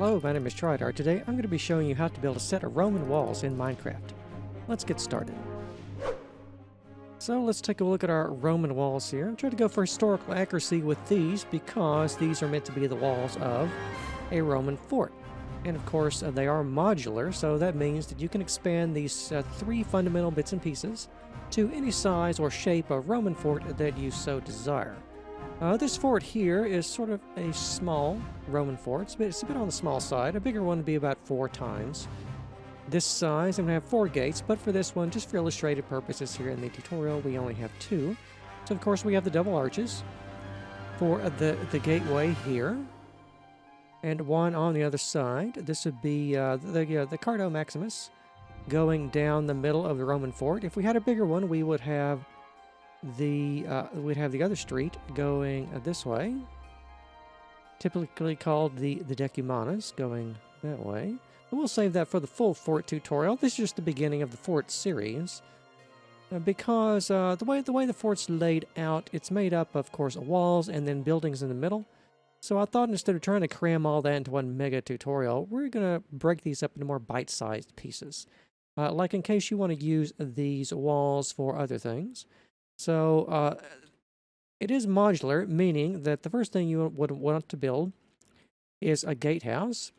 Hello, my name is Trydar. Today I'm going to be showing you how to build a set of Roman walls in Minecraft. Let's get started. So let's take a look at our Roman walls here. I'm trying to go for historical accuracy with these because these are meant to be the walls of a Roman fort. And of course they are modular, so that means that you can expand these three fundamental bits and pieces to any size or shape of Roman fort that you so desire. This fort here is sort of a small Roman fort. It's a bit on the small side. A bigger one would be about 4 times this size. I'm going to have 4 gates, but for this one, just for illustrative purposes here in the tutorial, we only have 2. So of course we have the double arches for the gateway here, and one on the other side. This would be the Cardo Maximus going down the middle of the Roman fort. If we had a bigger one, we would have we'd have the other street going this way, typically called the Decumanus, going that way. But we'll save that for the full fort tutorial. This is just the beginning of the fort series, because the way the fort's laid out, it's made up of course walls and then buildings in the middle. So I thought instead of trying to cram all that into one mega tutorial, we're gonna break these up into more bite-sized pieces, like in case you want to use these walls for other things. So it is modular, meaning that the first thing you would want to build is a gatehouse.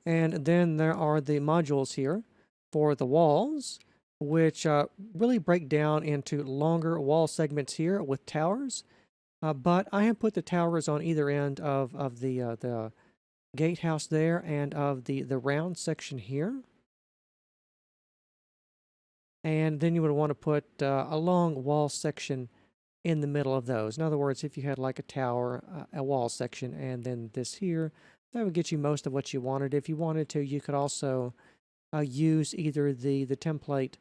And then there are the modules here for the walls, which really break down into longer wall segments here with towers. But I have put the towers on either end of the gatehouse there and of the round section here. And then you would want to put a long wall section in the middle of those. In other words, if you had like a tower, a wall section, and then this here, that would get you most of what you wanted. If you wanted to, you could also use either the template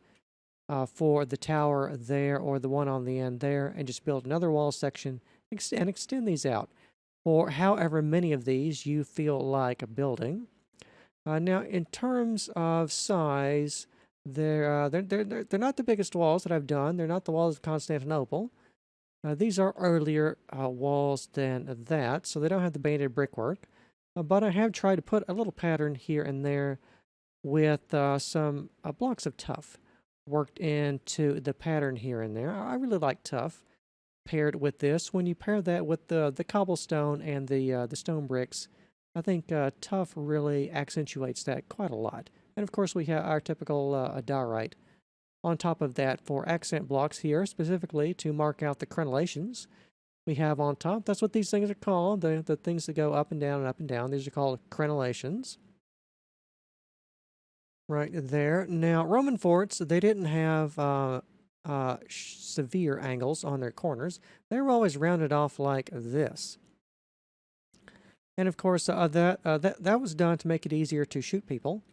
for the tower there or the one on the end there, and just build another wall section and extend these out for however many of these you feel like building. Now, in terms of size, they're not the biggest walls that I've done. They're not the walls of Constantinople. These are earlier walls than that, so they don't have the banded brickwork. But I have tried to put a little pattern here and there with some blocks of tuff worked into the pattern here and there. I really like tuff paired with this. When you pair that with the cobblestone and the stone bricks, I think tuff really accentuates that quite a lot. And of course we have our typical diorite on top of that for accent blocks here, specifically to mark out the crenellations we have on top. That's what these things are called, the things that go up and down and up and down. These are called crenellations. Right there. Now, Roman forts, they didn't have severe angles on their corners. They were always rounded off like this. And of course, that was done to make it easier to shoot people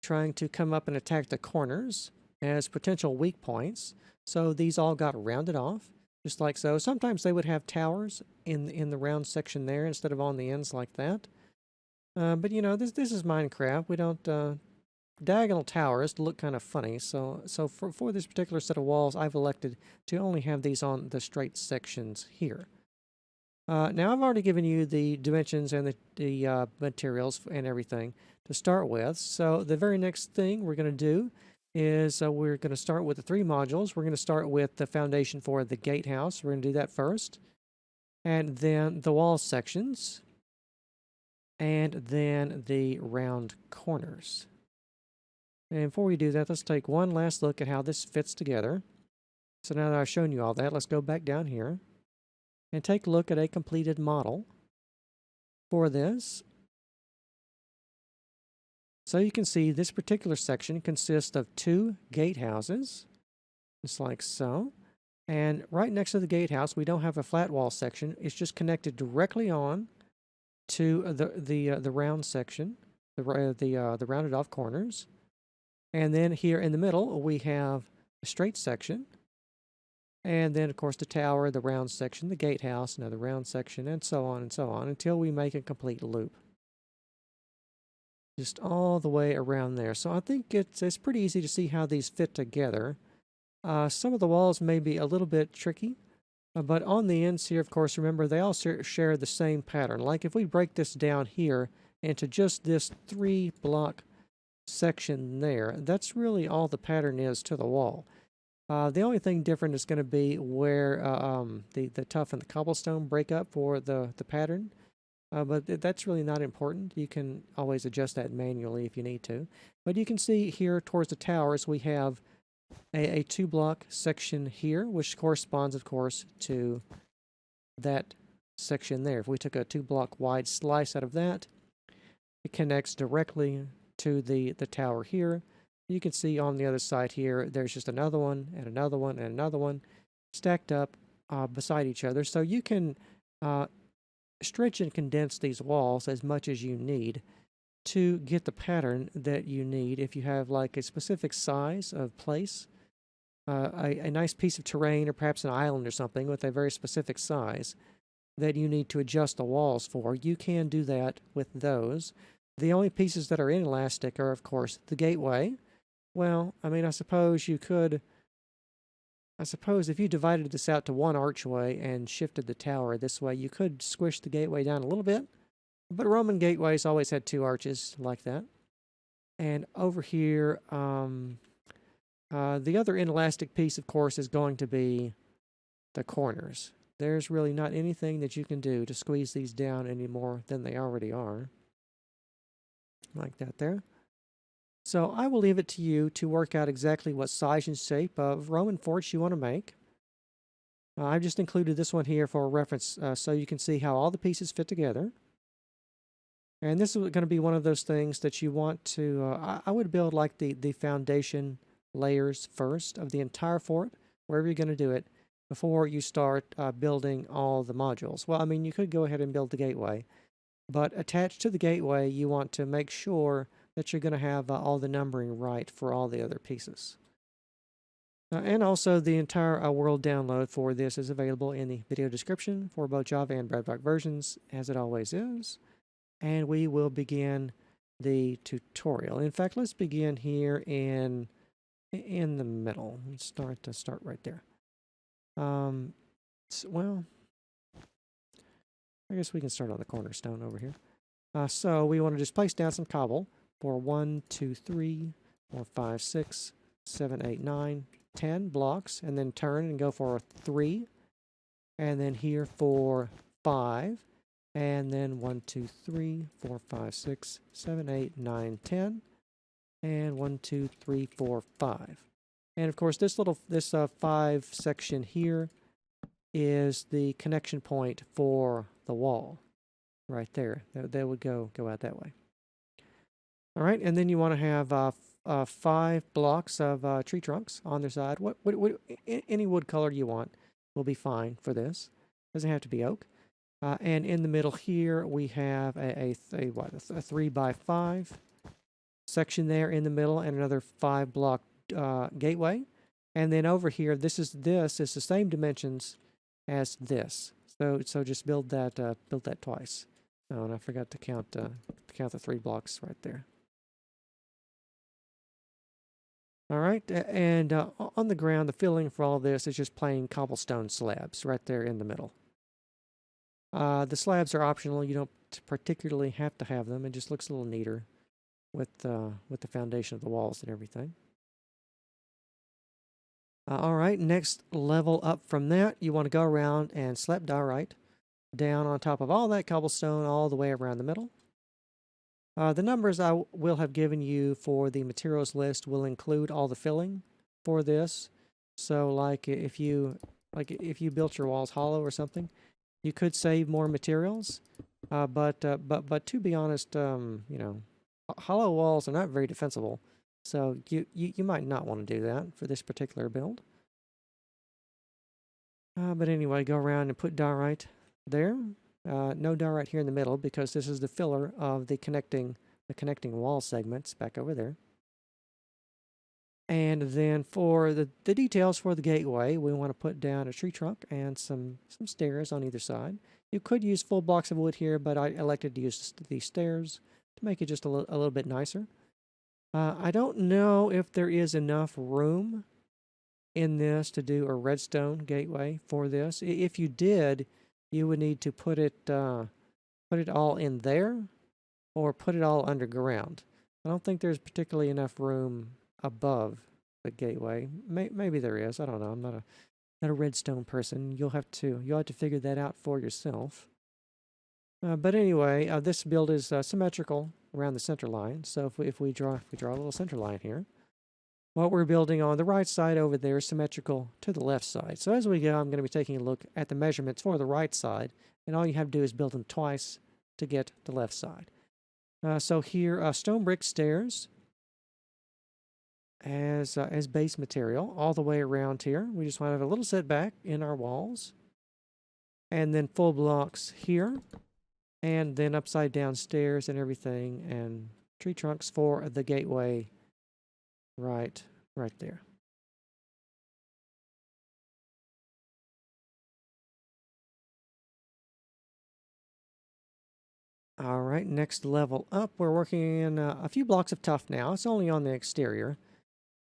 trying to come up and attack the corners as potential weak points. So these all got rounded off, just like so. Sometimes they would have towers in the round section there instead of on the ends like that. But you know, this is Minecraft. We don't diagonal towers look kind of funny. So for this particular set of walls, I've elected to only have these on the straight sections here. Now I've already given you the dimensions and the materials and everything to start with. So the very next thing we're going to do is we're going to start with the 3 modules. We're going to start with the foundation for the gatehouse. We're going to do that first. And then the wall sections. And then the round corners. And before we do that, let's take one last look at how this fits together. So now that I've shown you all that, let's go back down here and take a look at a completed model for this. So you can see this particular section consists of 2 gatehouses, just like so. And right next to the gatehouse, we don't have a flat wall section. It's just connected directly on to the round section, the rounded off corners. And then here in the middle, we have a straight section. And then, of course, the tower, the round section, the gatehouse, another round section, and so on until we make a complete loop. Just all the way around there. So I think it's pretty easy to see how these fit together. Some of the walls may be a little bit tricky, but on the ends here, of course, remember, they all share the same pattern. Like if we break this down here into just this 3-block section there. That's really all the pattern is to the wall. The only thing different is going to be where the tuff and the cobblestone break up for the pattern. But that's really not important. You can always adjust that manually if you need to. But you can see here towards the towers we have a 2-block section here, which corresponds, of course, to that section there. If we took a 2-block wide slice out of that, it connects directly to the tower here. You can see on the other side here, there's just another one, and another one, and another one stacked up beside each other. So you can stretch and condense these walls as much as you need to get the pattern that you need. If you have like a specific size of place, a nice piece of terrain, or perhaps an island or something with a very specific size that you need to adjust the walls for, you can do that with those. The only pieces that are inelastic are, of course, the gateway. Well, I mean, I suppose if you divided this out to one archway and shifted the tower this way, you could squish the gateway down a little bit. But Roman gateways always had 2 arches like that. And over here, the other inelastic piece, of course, is going to be the corners. There's really not anything that you can do to squeeze these down any more than they already are. Like that there. So I will leave it to you to work out exactly what size and shape of Roman forts you want to make. I've just included this one here for a reference so you can see how all the pieces fit together. And this is going to be one of those things that you want to, I would build like the foundation layers first of the entire fort, wherever you're going to do it, before you start building all the modules. Well, I mean, you could go ahead and build the gateway, but attached to the gateway, you want to make sure that you're going to have all the numbering right for all the other pieces. And also, the entire world download for this is available in the video description for both Java and Bedrock versions, as it always is. And we will begin the tutorial. In fact, let's begin here in the middle. Let's start right there. Well, I guess we can start on the cornerstone over here. So we want to just place down some cobble for 1, 2, 3, 4, 5, 6, 7, 8, 9, 10 blocks, and then turn and go for 3, and then here for 5, and then 1, 2, 3, 4, 5, 6, 7, 8, 9, 10, and 1, 2, 3, 4, 5. And of course, this 5 section here is the connection point for the wall, right there. That would go out that way. All right, and then you want to have 5 blocks of tree trunks on their side. Any wood color you want will be fine for this. Doesn't have to be oak. And in the middle here, we have a 3x5 section there in the middle, and another 5-block gateway. And then over here, this is the same dimensions as this. So just build that twice. Oh, and I forgot to count the 3 blocks right there. All right, and on the ground, the filling for all this is just plain cobblestone slabs right there in the middle. The slabs are optional. You don't particularly have to have them. It just looks a little neater with the foundation of the walls and everything. All right, next level up from that, you want to go around and slap diorite down on top of all that cobblestone all the way around the middle. The numbers I will have given you for the materials list will include all the filling for this. So like if you built your walls hollow or something, you could save more materials. But to be honest, you know, hollow walls are not very defensible. So you might not want to do that for this particular build. But anyway, go around and put diorite there. No diorite here in the middle because this is the filler of the connecting wall segments back over there. And then for the details for the gateway, we want to put down a tree trunk and some stairs on either side. You could use full blocks of wood here, but I elected to use these stairs to make it just a little bit nicer. I don't know if there is enough room in this to do a redstone gateway for this. If you did, you would need to put it all in there, or put it all underground. I don't think there's particularly enough room above the gateway. Maybe there is. I don't know. I'm not a redstone person. You'll have to figure that out for yourself. But anyway, this build is symmetrical around the center line. So if we draw a little center line here, what we're building on the right side over there is symmetrical to the left side. So as we go, I'm going to be taking a look at the measurements for the right side, and all you have to do is build them twice to get the left side. So here, stone brick stairs as base material all the way around here. We just want to have a little setback in our walls, and then full blocks here, and then upside down stairs and everything, and tree trunks for the gateway right there. All right, next level up, we're working in a few blocks of tuff now. It's only on the exterior.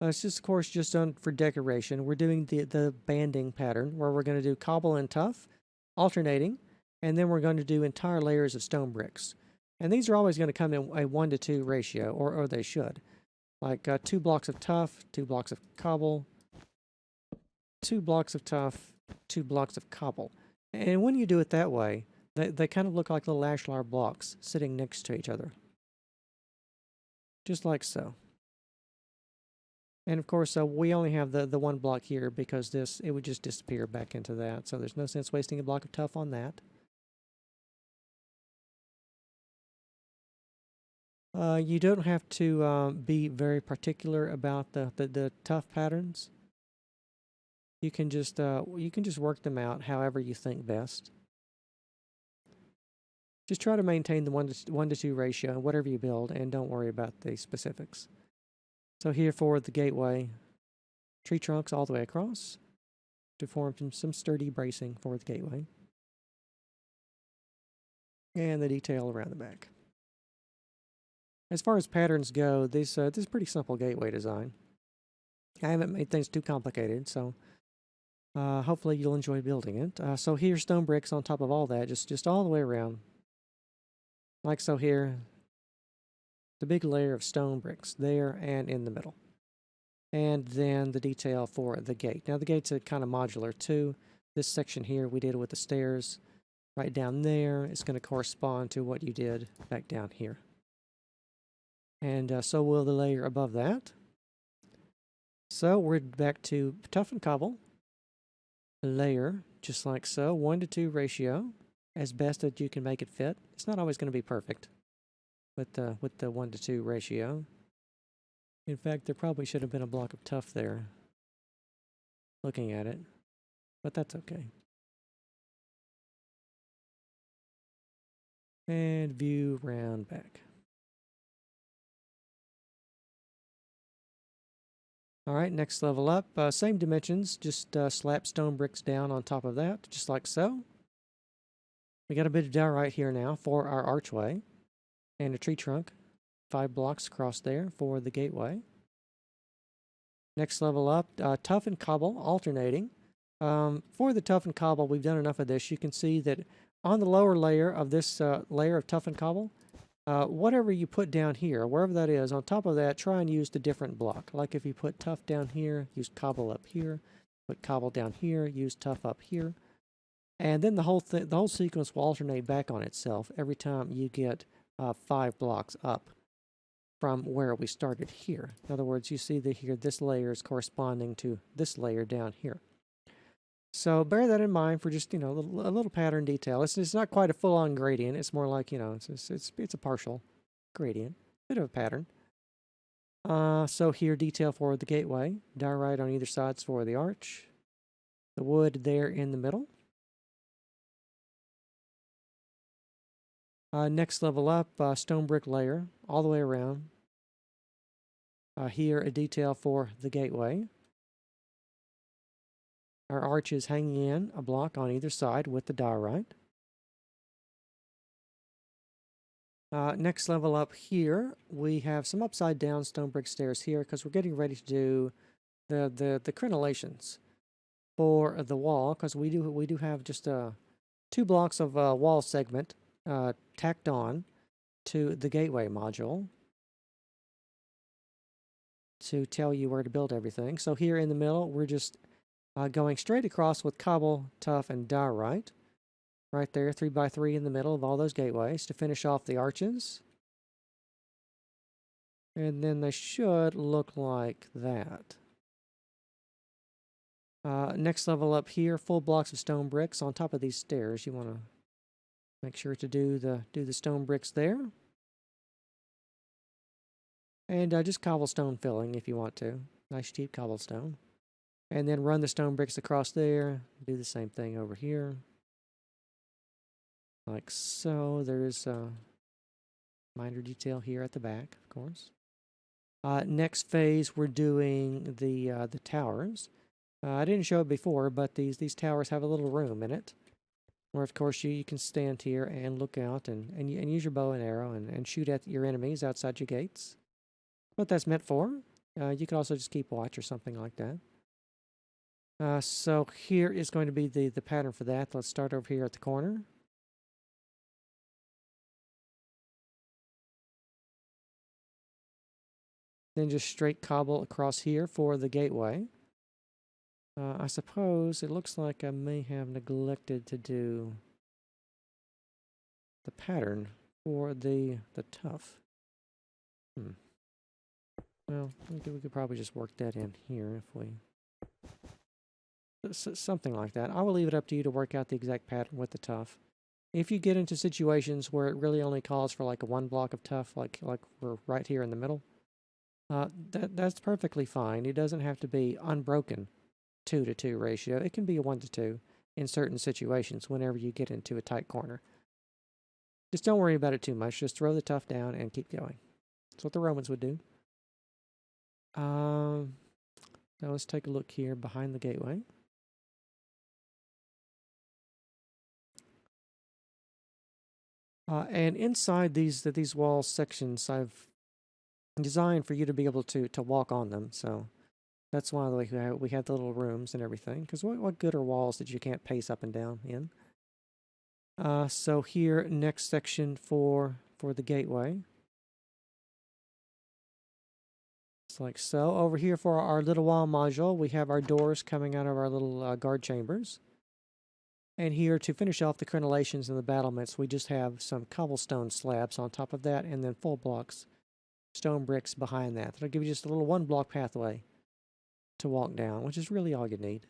It's just, of course, just done for decoration. We're doing the banding pattern where we're going to do cobble and tuff, alternating, and then we're going to do entire layers of stone bricks. And these are always going to come in a 1-to-2 ratio, or they should. Like 2 blocks of tuff, 2 blocks of cobble, 2 blocks of tuff, 2 blocks of cobble. And when you do it that way, they kind of look like little ashlar blocks sitting next to each other. Just like so. And of course, we only have the one block here because it would just disappear back into that. So there's no sense wasting a block of tuff on that. You don't have to be very particular about the tuff patterns. You can just work them out however you think best. Just try to maintain the 1-to-2 ratio in whatever you build, and don't worry about the specifics. So here for the gateway, tree trunks all the way across to form some sturdy bracing for the gateway, and the detail around the back. As far as patterns go, this is pretty simple gateway design. I haven't made things too complicated, so hopefully you'll enjoy building it. So here's stone bricks on top of all that, just all the way around. Like so here, the big layer of stone bricks there and in the middle. And then the detail for the gate. Now the gate's kind of modular too. This section here we did with the stairs right down there. It's going to correspond to what you did back down here. And so will the layer above that. So we're back to tuff and cobble. Layer, just like so, 1-to-2 ratio, as best that you can make it fit. It's not always going to be perfect with the 1-to-2 ratio. In fact, there probably should have been a block of tuff there, looking at it, but that's okay. And view round back. All right, next level up, same dimensions, just slap stone bricks down on top of that, just like so. We got a bit of diorite here now for our archway, and a tree trunk, 5 blocks across there for the gateway. Next level up, tuff and cobble alternating. For the tuff and cobble, we've done enough of this. You can see that on the lower layer of this layer of tuff and cobble, whatever you put down here, wherever that is, on top of that, try and use the different block. Like if you put tuff down here, use cobble up here. Put cobble down here, use tuff up here. And then the whole sequence will alternate back on itself every time you get 5 blocks up from where we started here. In other words, you see that here this layer is corresponding to this layer down here. So bear that in mind for just, a little pattern detail. It's not quite a full-on gradient. It's more like, it's a partial gradient, bit of a pattern. So here, detail for the gateway, diorite on either sides for the arch, the wood there in the middle. Next level up, stone brick layer all the way around. Here, a detail for the gateway. Our arch is hanging in a block on either side with the diorite. Next level up here, we have some upside down stone brick stairs here because we're getting ready to do the crenellations for the wall, because we do have just 2 blocks of wall segment tacked on, to the gateway module to tell you where to build everything. So here in the middle, we're just going straight across with cobble, tuff, and diorite. Right there, 3x3 in the middle of all those gateways to finish off the arches. And then they should look like that. Next level up here, full blocks of stone bricks on top of these stairs. You want to make sure to do the stone bricks there. And just cobblestone filling if you want to. Nice cheap cobblestone. And then run the stone bricks across there. Do the same thing over here. Like so. There's a minor detail here at the back, of course. Next phase, we're doing the towers. I didn't show it before, but these towers have a little room in it. Where, of course, you can stand here and look out and use your bow and arrow and shoot at your enemies outside your gates. What that's meant for. You can also just keep watch or something like that. So here is going to be the pattern for that. Let's start over here at the corner. Then just straight cobble across here for the gateway. I suppose it looks like I may have neglected to do the pattern for the tuff. Well, we could probably just work that in here if we... something like that. I will leave it up to you to work out the exact pattern with the tuff. If you get into situations where it really only calls for like a 1 block of tuff, like we're right here in the middle, that's perfectly fine. It doesn't have to be unbroken 2-to-2 ratio. It can be a 1-to-2 in certain situations whenever you get into a tight corner. Just don't worry about it too much. Just throw the tuff down and keep going. That's what the Romans would do. Now let's take a look here behind the gateway. And inside these wall sections, I've designed for you to be able to walk on them. So that's why we have the little rooms and everything. Because what good are walls that you can't pace up and down in? So here, next section for the gateway. It's like so. Over here for our little wall module, we have our doors coming out of our little guard chambers. And here to finish off the crenellations and the battlements, we just have some cobblestone slabs on top of that, and then full blocks, stone bricks behind that. That'll give you just a little 1-block pathway to walk down, which is really all you need.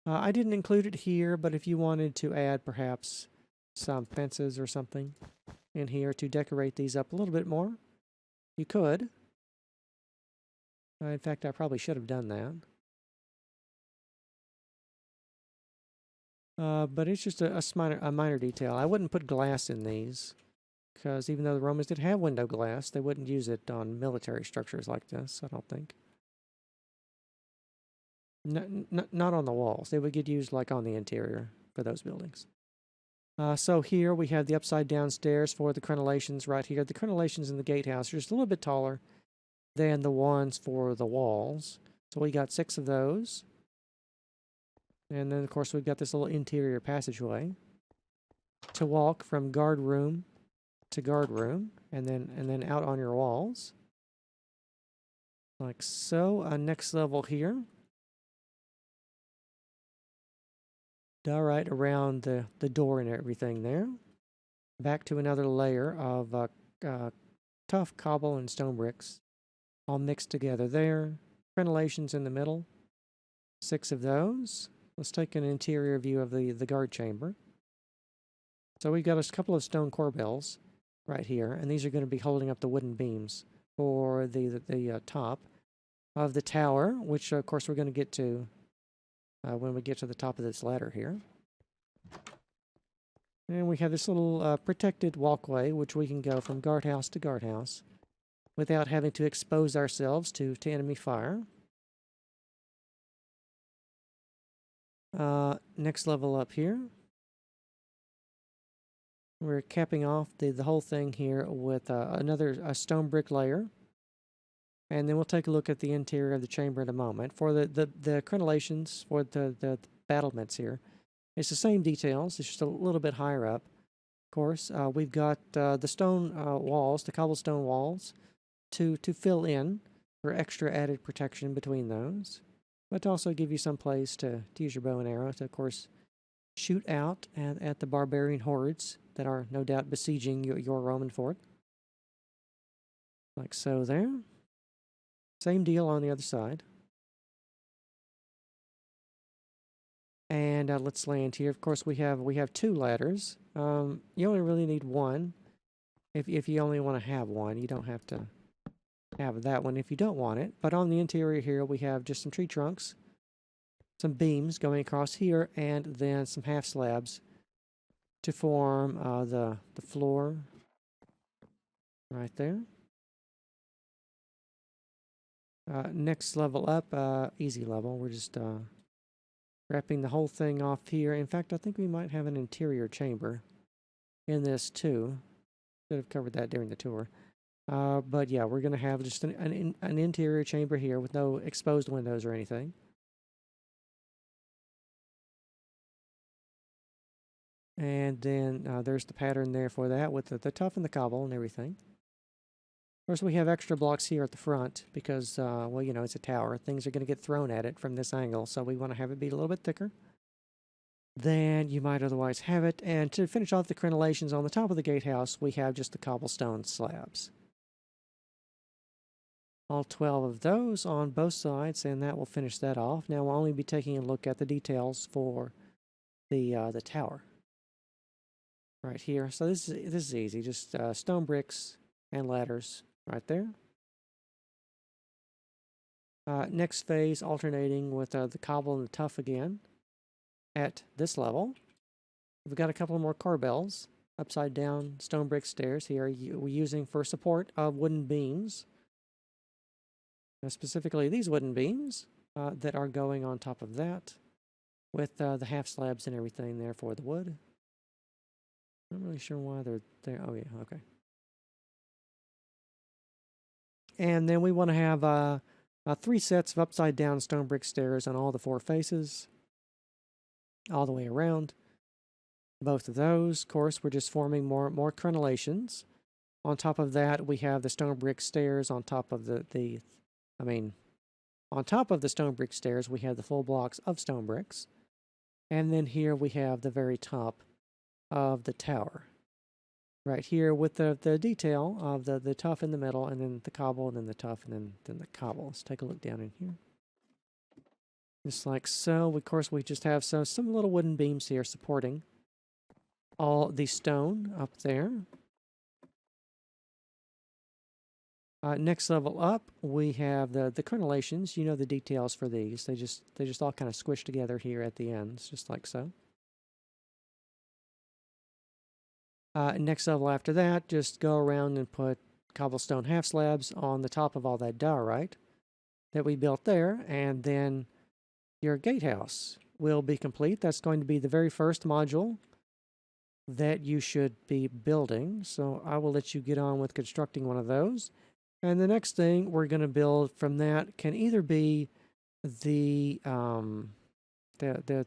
I didn't include it here, but if you wanted to add perhaps some fences or something in here to decorate these up a little bit more, you could. In fact, I probably should have done that. But it's just a minor detail. I wouldn't put glass in these, because even though the Romans did have window glass, they wouldn't use it on military structures like this, I don't think. Not on the walls. They would get used like on the interior for those buildings. So here we have the upside down stairs for the crenellations right here. The crenellations in the gatehouse are just a little bit taller than the ones for the walls. So we got 6 of those. And then, of course, we've got this little interior passageway to walk from guard room to guard room, and then out on your walls, like so. Next level here, diorite around the door and everything there. Back to another layer of tough cobble and stone bricks, all mixed together there. Crenellations in the middle, 6 of those. Let's take an interior view of the guard chamber. So we've got a couple of stone corbels right here, and these are going to be holding up the wooden beams for the top of the tower, which of course we're going to get to when we get to the top of this ladder here. And we have this little protected walkway, which we can go from guardhouse to guardhouse without having to expose ourselves to enemy fire. Next level up here, we're capping off the whole thing here with another stone brick layer, and then we'll take a look at the interior of the chamber in a moment. For the crenellations for the battlements here, it's the same details. It's just a little bit higher up. course, we've got the stone walls, the cobblestone walls, to fill in for extra added protection between those, but to also give you some place to use your bow and arrow to, of course, shoot out at the barbarian hordes that are no doubt besieging your Roman fort. Like so there. Same deal on the other side. And let's land here. Of course, we have 2 ladders. You only really need one. If you only want to have one, you don't have to have that one if you don't want it. But on the interior here, we have just some tree trunks, some beams going across here, and then some half slabs to form the floor right there. Next level up, easy level. We're just wrapping the whole thing off here. In fact, I think we might have an interior chamber in this too. Should have covered that during the tour. But yeah, we're going to have just an interior chamber here with no exposed windows or anything. And then there's the pattern there for that with the tuff and the cobble and everything. Of course, we have extra blocks here at the front because, well, you know, it's a tower. Things are going to get thrown at it from this angle, so we want to have it be a little bit thicker than you might otherwise have it. And to finish off the crenellations on the top of the gatehouse, we have just the cobblestone slabs. All 12 of those on both sides, and that will finish that off. Now we'll only be taking a look at the details for the tower right here. So this is easy, just stone bricks and ladders right there. Next phase, alternating with the cobble and the tuff again at this level. We've got a couple more corbels, upside down stone brick stairs here we're using for support of wooden beams. Specifically these wooden beams that are going on top of that with the half slabs and everything there for the wood. I'm not really sure why they're there. Oh yeah, okay. And then we want to have 3 sets of upside down stone brick stairs on all the 4 faces, all the way around. Both of those, of course, we're just forming more crenellations. On top of that, we have the stone brick stairs on top of on top of the stone brick stairs, we have the full blocks of stone bricks. And then here we have the very top of the tower. Right here with the detail of the tuff in the middle, and then the cobble, and then the tuff, and then the cobble. Let's take a look down in here. Just like so. Of course, we just have some little wooden beams here supporting all the stone up there. Next level up, we have the crenellations. You know the details for these. They just all kind of squish together here at the ends, just like so. Next level after that, just go around and put cobblestone half slabs on the top of all that diorite that we built there, and then your gatehouse will be complete. That's going to be the very first module that you should be building. So I will let you get on with constructing one of those. And the next thing we're going to build from that can either be the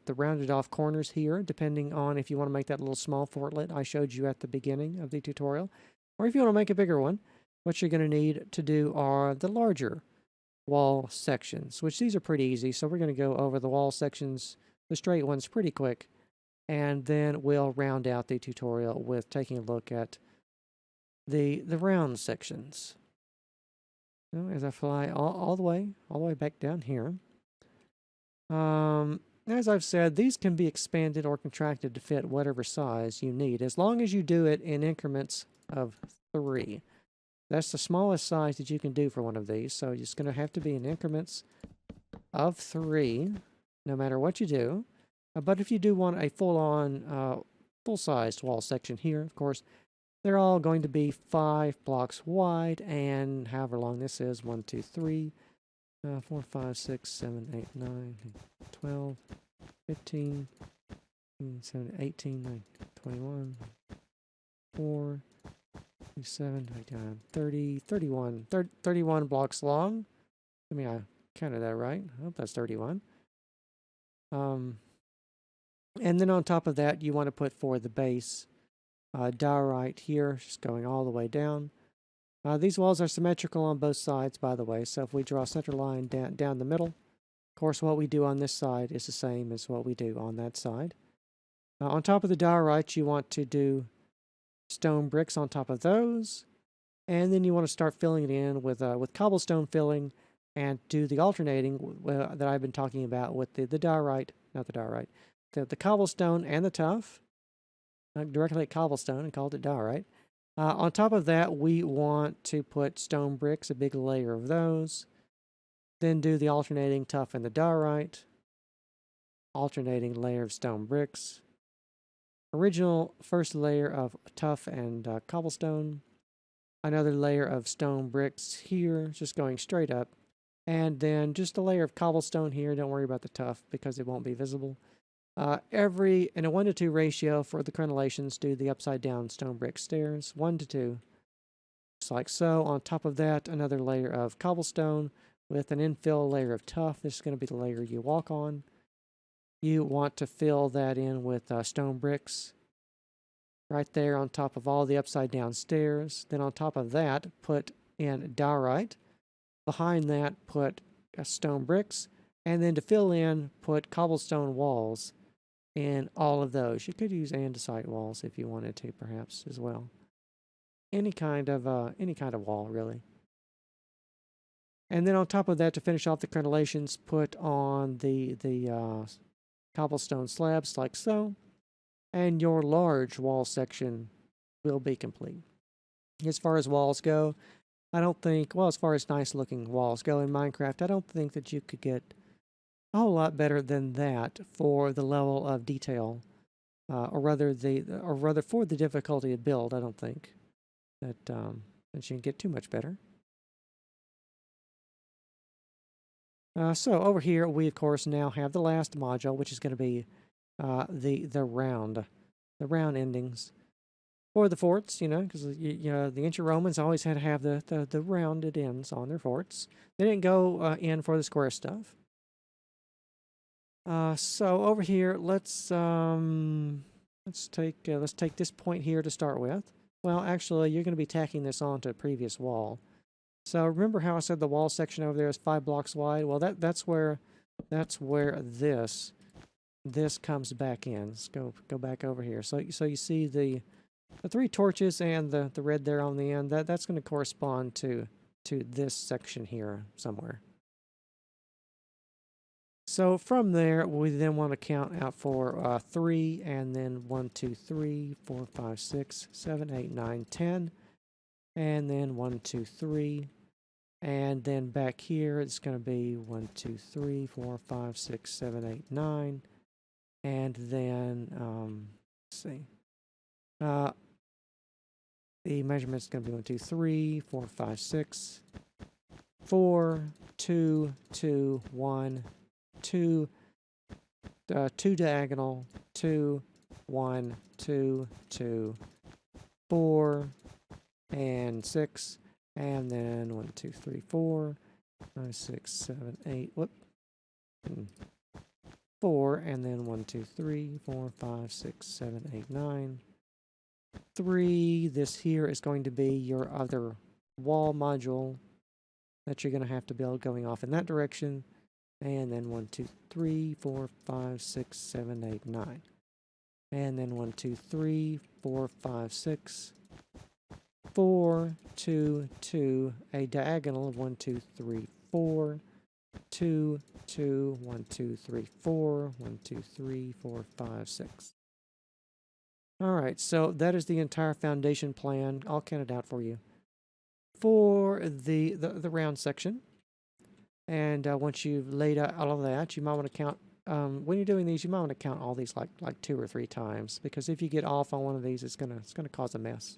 rounded off corners here, depending on if you want to make that little small fortlet I showed you at the beginning of the tutorial, or if you want to make a bigger one. What you're going to need to do are the larger wall sections, which these are pretty easy. So we're going to go over the wall sections, the straight ones, pretty quick, and then we'll round out the tutorial with taking a look at the round sections. So as I fly all the way back down here. As I've said, these can be expanded or contracted to fit whatever size you need, as long as you do it in increments of 3. That's the smallest size that you can do for one of these, so it's going to have to be in increments of 3, no matter what you do. But if you do want a full-sized wall section here, of course, they're all going to be 5 blocks wide, and however long this is, 1, 2, 3, 4, 5, 6, 7, 8, 9, 12, 15, 17, 18, 19, 21, 4, 27, 29, 30, 31, 31 blocks long. I mean, I counted that right. I hope that's 31. And then on top of that, you want to put for the base diorite here, just going all the way down. These walls are symmetrical on both sides, by the way, so if we draw a center line down the middle, of course what we do on this side is the same as what we do on that side. On top of the diorite, you want to do stone bricks on top of those, and then you want to start filling it in with cobblestone filling, and do the alternating that I've been talking about with the diorite, not the diorite, the cobblestone and the tuff. Directly at cobblestone and called it diorite. On top of that, we want to put stone bricks, a big layer of those. Then do the alternating tuff and the diorite. Alternating layer of stone bricks. Original first layer of tuff and cobblestone. Another layer of stone bricks here, just going straight up. And then just a layer of cobblestone here. Don't worry about the tuff because it won't be visible. In a 1 to 2 ratio for the crenellations, do the upside down stone brick stairs, 1 to 2, just like so. On top of that, another layer of cobblestone with an infill layer of tuff. This is going to be the layer you walk on. You want to fill that in with stone bricks right there on top of all the upside down stairs. Then on top of that, put in diorite. Behind that, put stone bricks. And then to fill in, put cobblestone walls in all of those. You could use andesite walls if you wanted to, perhaps, as well. Any kind of wall, really. And then on top of that, to finish off the crenellations, put on the cobblestone slabs like so, and your large wall section will be complete. As far as walls go, I don't think, well, as far as nice looking walls go in Minecraft, I don't think that you could get a whole lot better than that for the level of detail, or rather for the difficulty of build. I don't think that you can get too much better. So over here, we of course now have the last module, which is going to be the round endings for the forts. You know, because the ancient Romans always had to have the rounded ends on their forts. They didn't go in for the square stuff. So over here, let's take this point here to start with. Well, actually, you're going to be tacking this onto a previous wall. So remember how I said the wall section over there is 5 blocks wide? Well, that's where this comes back in. Let's go back over here. So you see the 3 torches and the red there on the end. That's going to correspond to this section here somewhere. So from there, we then want to count out for 3, and then 1, 2, 3, 4, 5, 6, 7, 8, 9, 10, and then 1, 2, 3, and then back here it's going to be 1, 2, 3, 4, 5, 6, 7, 8, 9, and then let's see, the measurement's going to be 1, 2, 3, 4, 5, 6, 4, 2, 2, 1. 2 diagonal, 2, 1, 2, 2, 4, and 6, and then 1, 2, 3, 4, 5, 6, 7, 8, 4, and then 1, 2, 3, 4, 5, 6, 7, 8, 9, 3. This here is going to be your other wall module that you're going to have to build going off in that direction. And then 1, 2, 3, 4, 5, 6, 7, 8, 9. And then 1, 2, 3, 4, 5, 6, 4, 2, 2, a diagonal of 1, 2, 3, 4, 2, 2, 1, 2, 3, 4, 1, 2, 3, 4, 5, 6. All right, so that is the entire foundation plan. I'll count it out for you. For the round section. And once you've laid out all of that, you might want to count, when you're doing these, you might want to count all these like 2 or 3 times, because if you get off on one of these, it's gonna cause a mess.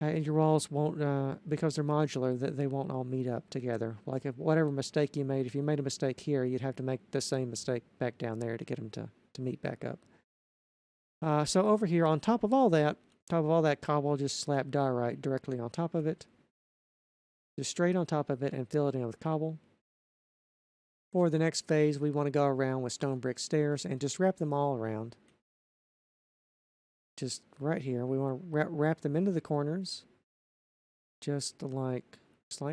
And your walls won't, because they're modular, they won't all meet up together. Like if whatever mistake you made, if you made a mistake here, you'd have to make the same mistake back down there to get them to meet back up. So over here, on top of all that cobble, just slap diorite directly on top of it. Just straight on top of it and fill it in with cobble. For the next phase, we want to go around with stone brick stairs and just wrap them all around. just right here. We want to wrap them into the corners, just like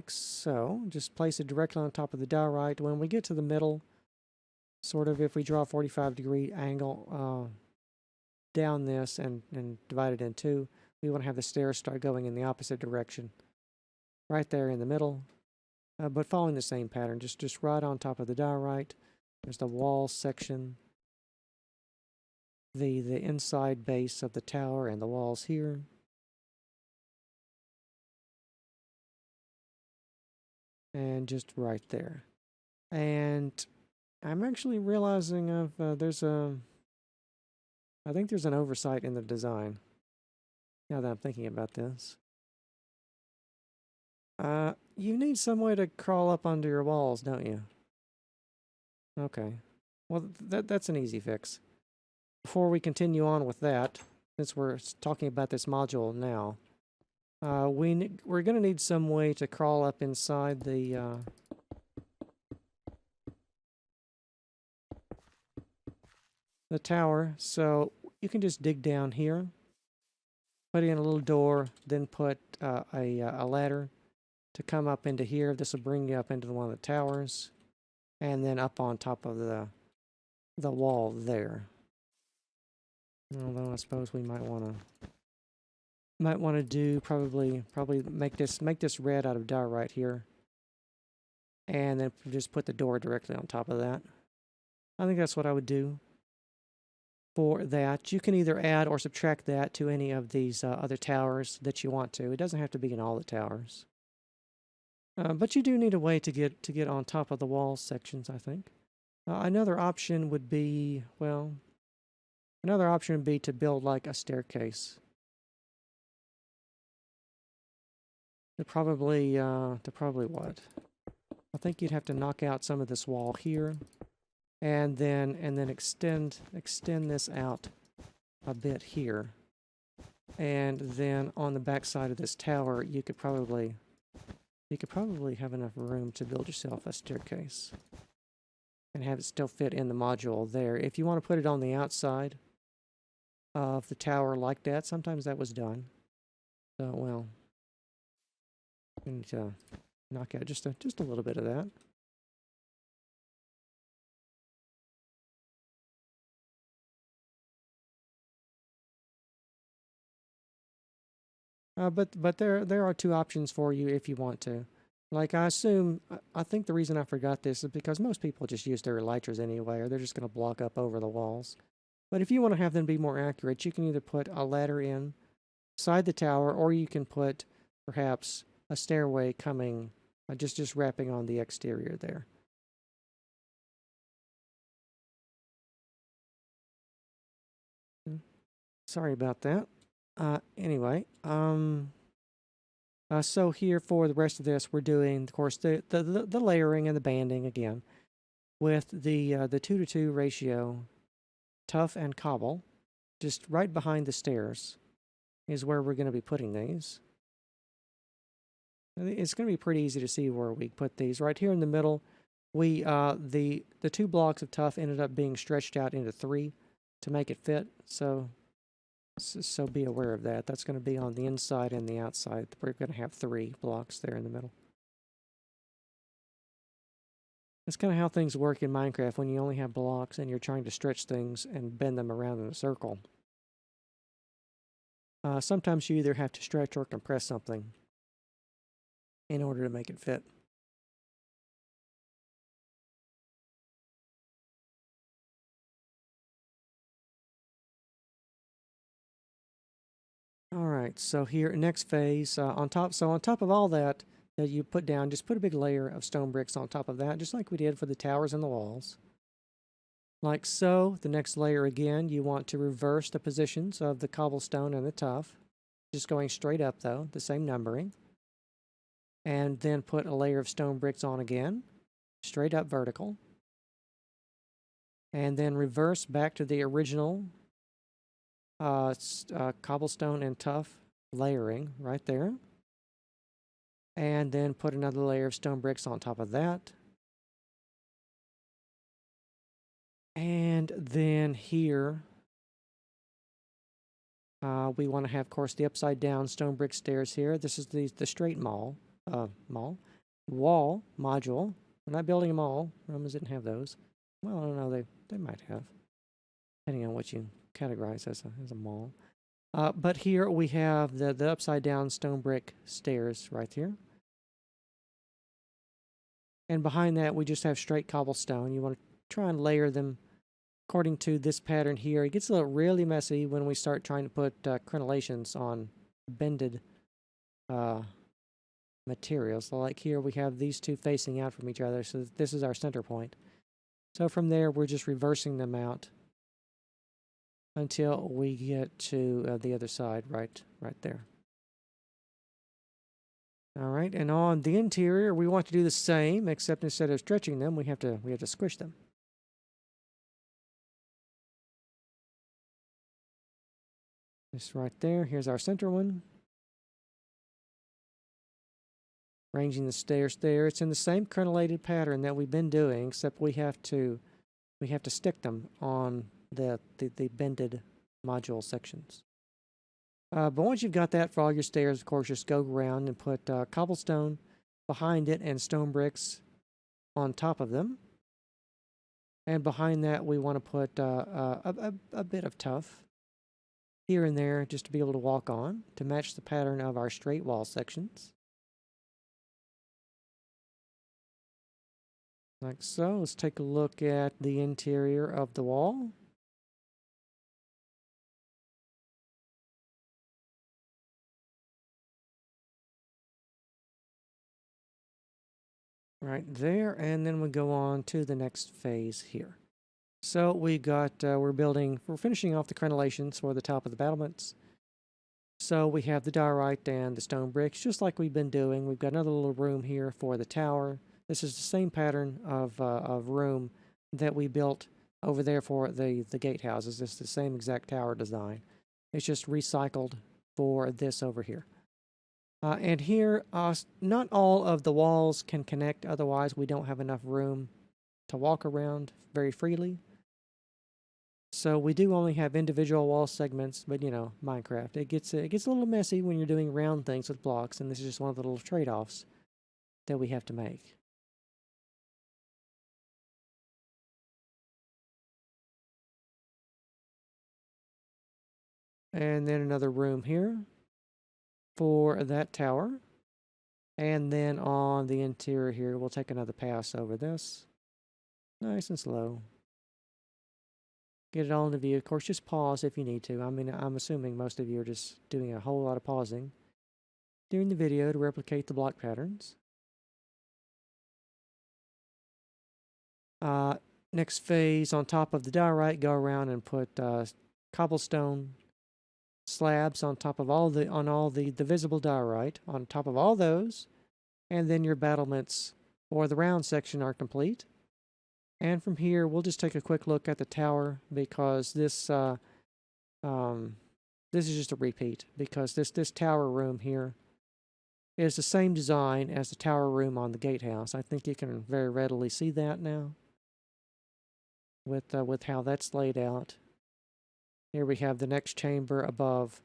so. Just place it directly on top of the diorite. When we get to the middle, sort of if we draw a 45-degree angle down this and divide it in two, we want to have the stairs start going in the opposite direction. Right there in the middle, but following the same pattern, just right on top of the diorite. There's the wall section, the inside base of the tower and the walls here. And just right there. And I'm actually realizing I think there's an oversight in the design, now that I'm thinking about this. You need some way to crawl up under your walls, don't you? Okay. Well, that's an easy fix. Before we continue on with that, since we're talking about this module now, we're going to need some way to crawl up inside the tower. So you can just dig down here, put in a little door, then put a ladder to come up into here. This will bring you up into one of the towers, and then up on top of the wall there. Although I suppose we might want to do probably make this red out of diorite here, and then just put the door directly on top of that. I think that's what I would do for that. You can either add or subtract that to any of these other towers that you want to. It doesn't have to be in all the towers. But you do need a way to get on top of the wall sections, I think. Another option would be, to build like a staircase. To probably what? I think you'd have to knock out some of this wall here, and then extend this out a bit here, and then on the back side of this tower, you could probably have enough room to build yourself a staircase and have it still fit in the module there. If you want to put it on the outside of the tower like that, sometimes that was done. So, well, we need to knock out just a little bit of that. But there are two options for you if you want to. Like, I think the reason I forgot this is because most people just use their elytras anyway, or they're just going to block up over the walls. But if you want to have them be more accurate, you can either put a ladder inside the tower, or you can put perhaps a stairway coming, just wrapping on the exterior there. Sorry about that. Anyway, so here for the rest of this, we're doing, of course, the layering and the banding again with the 2-to-2 ratio, tough and cobble, just right behind the stairs is where we're going to be putting these. It's going to be pretty easy to see where we put these. Right here in the middle, we the 2 blocks of tough ended up being stretched out into 3 to make it fit. So be aware of that. That's going to be on the inside and the outside. We're going to have 3 blocks there in the middle. That's kind of how things work in Minecraft when you only have blocks and you're trying to stretch things and bend them around in a circle. Sometimes you either have to stretch or compress something in order to make it fit. All right, so here, next phase, on top of all that you put down, just put a big layer of stone bricks on top of that, just like we did for the towers and the walls. Like so. The next layer again, you want to reverse the positions of the cobblestone and the tuff, just going straight up though, the same numbering. And then put a layer of stone bricks on again, straight up vertical. And then reverse back to the original cobblestone and tuff layering right there. And then put another layer of stone bricks on top of that. And then here, We want to have, of course, the upside down stone brick stairs here. This is the straight wall module. We're not building them all. Romans didn't have those. Well, I don't know. They might have, depending on what you categorize as a mall. But here we have the upside down stone brick stairs right here. And behind that, we just have straight cobblestone. You want to try and layer them according to this pattern here. It gets a little really messy when we start trying to put crenellations on bended materials. So like here, we have these two facing out from each other. So this is our center point. So from there, we're just reversing them out until we get to the other side right there. All right, and on the interior, we want to do the same, except instead of stretching them, we have to squish them. This right there. Here's our center one. Arranging the stairs there. It's in the same crenellated pattern that we've been doing, except we have to stick them on the bended module sections. But once you've got that for all your stairs, of course, just go around and put cobblestone behind it and stone bricks on top of them. And behind that, we want to put a bit of tuff here and there just to be able to walk on to match the pattern of our straight wall sections. Like so. Let's take a look at the interior of the wall. Right there, and then we go on to the next phase here. So we got, we're finishing off the crenellations for the top of the battlements. So we have the diorite and the stone bricks, just like we've been doing. We've got another little room here for the tower. This is the same pattern of room that we built over there for the gatehouses. It's the same exact tower design. It's just recycled for this over here. And here, not all of the walls can connect, otherwise we don't have enough room to walk around very freely. So we do only have individual wall segments, but you know, Minecraft, it gets a little messy when you're doing round things with blocks, and this is just one of the little trade-offs that we have to make. And then another room here for that tower. And then on the interior here, we'll take another pass over this. Nice and slow. Get it all into view. Of course, just pause if you need to. I mean, I'm assuming most of you are just doing a whole lot of pausing during the video to replicate the block patterns. Next phase, on top of the diorite, go around and put cobblestone slabs on top of all the visible diorite on top of all those, and then your battlements for the round section are complete. And from here, we'll just take a quick look at the tower, because this is just a repeat, because this tower room here is the same design as the tower room on the gatehouse. I think you can very readily see that now with how that's laid out. Here we have the next chamber above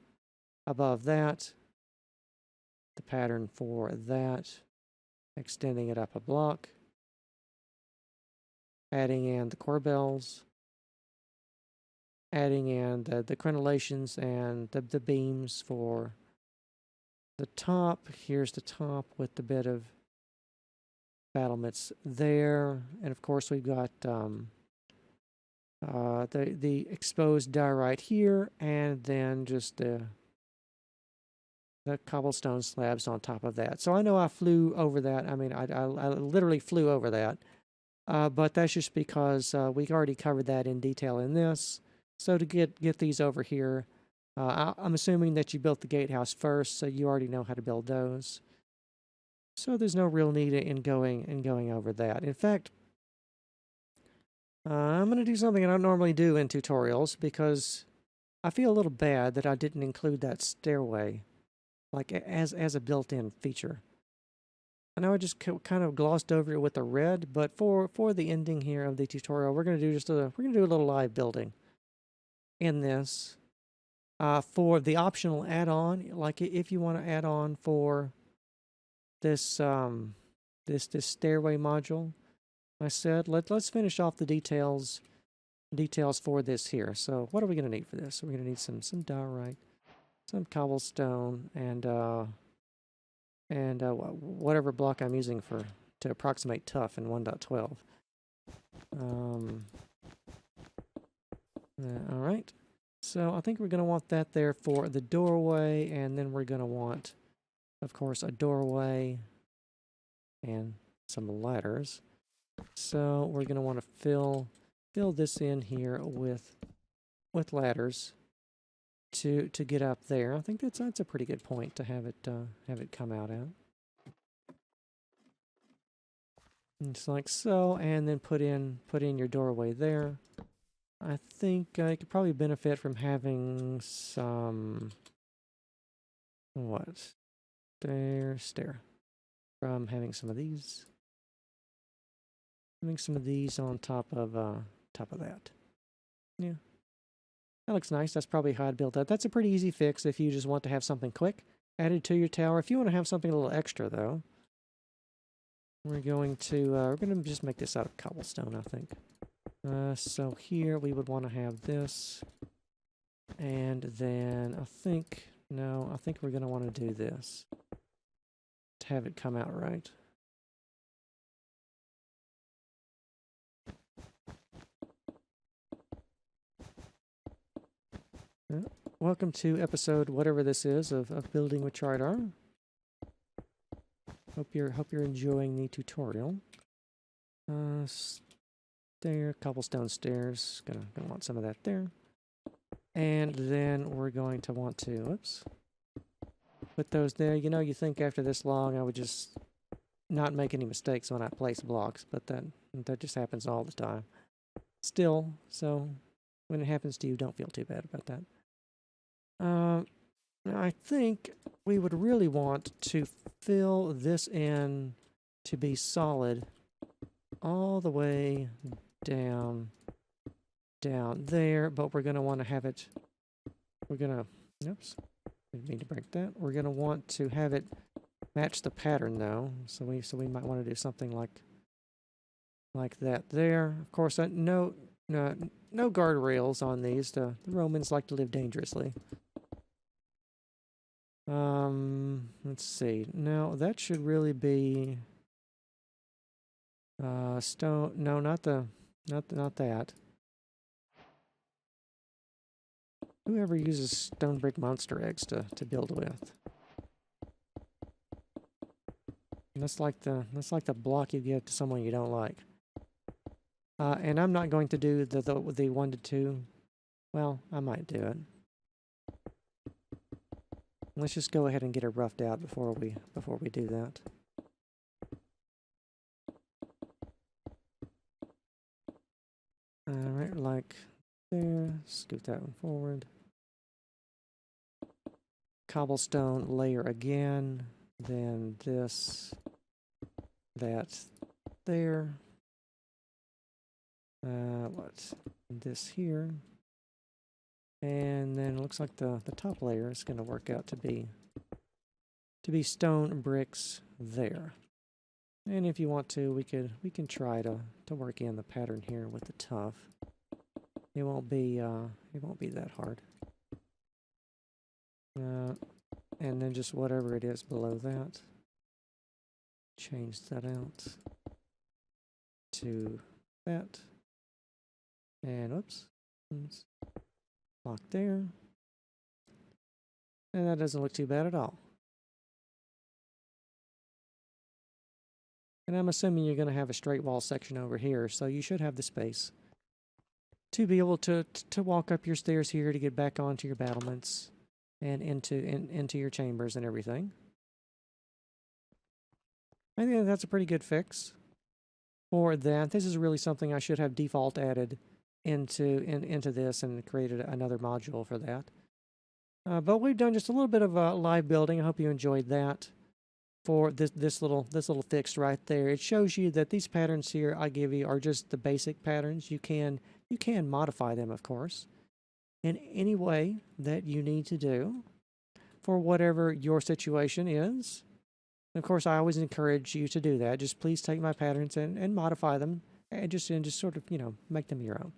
that, the pattern for that, extending it up a block, adding in the corbels, adding in the crenellations and the beams for the top. Here's the top with the bit of battlements there, and of course we've got the exposed diorite here, and then just the cobblestone slabs on top of that. So I know I flew over that. I mean, I literally flew over that. But that's just because we already covered that in detail in this. So to get these over here, I'm assuming that you built the gatehouse first, so you already know how to build those. So there's no real need in going over that. In fact, I'm going to do something I don't normally do in tutorials, because I feel a little bad that I didn't include that stairway, like as a built-in feature. I know I just kind of glossed over it with the red, but for the ending here of the tutorial, we're going to do a little live building in this. For the optional add-on, like if you want to add on for this this stairway module, I said let's finish off the details for this here. So what are we going to need for this? We're going to need some diorite, some cobblestone, and whatever block I'm using to approximate tough in 1.12. All right. So I think we're going to want that there for the doorway, and then we're going to want, of course, a doorway and some ladders. So we're going to want to fill this in here with ladders to get up there. I think that's a pretty good point to have it come out at. And just like so, and then put in your doorway there. I think you could probably benefit from having some stair. From having some of these. Having some of these on top of that. Yeah. That looks nice. That's probably how I'd build that. That's a pretty easy fix if you just want to have something quick added to your tower. If you want to have something a little extra though, we're going to just make this out of cobblestone, I think. So here we would want to have this, and then I think we're going to want to do this to have it come out right. Welcome to episode whatever this is of building with Trydar. Hope you're enjoying the tutorial. Cobblestone stairs. Gonna want some of that there. And then we're going to want to, put those there. You know, you think after this long I would just not make any mistakes when I place blocks, but that just happens all the time. Still, so when it happens to you, don't feel too bad about that. I think we would really want to fill this in to be solid all the way down there, but we're going to want to have it, oops, didn't mean to break that. We're going to want to have it match the pattern though, so we might want to do something like that there. Of course, no guardrails on these. The Romans like to live dangerously. Let's see. Now that should really be stone. No, not that. Whoever uses stone brick monster eggs to build with. And that's like the block you give to someone you don't like. And I'm not going to do the 1 to 2. Well, I might do it. Let's just go ahead and get it roughed out before we do that. Alright, like there. Scoot that one forward. Cobblestone layer again. Then that there. This here. And then it looks like the top layer is going to work out to be stone bricks there. And if you want to, we can try to work in the pattern here with the tough. It won't be that hard. And then just whatever it is below that, change that out to that. And oops. Lock there. And that doesn't look too bad at all. And I'm assuming you're going to have a straight wall section over here, so you should have the space to be able to walk up your stairs here to get back onto your battlements and into your chambers and everything. I think that's a pretty good fix for that. This is really something I should have default added into this and created another module for that. But we've done just a little bit of live building. I hope you enjoyed that. For this little fix right there, it shows you that these patterns here I give you are just the basic patterns. You can modify them, of course. in any way that you need to do for whatever your situation is. And of course, I always encourage you to do that. Just please take my patterns and modify them and just sort of, make them your own.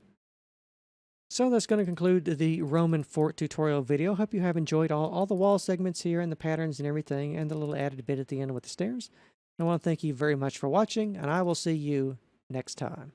So that's going to conclude the Roman fort tutorial video. Hope you have enjoyed all the wall segments here and the patterns and everything and the little added bit at the end with the stairs. I want to thank you very much for watching, and I will see you next time.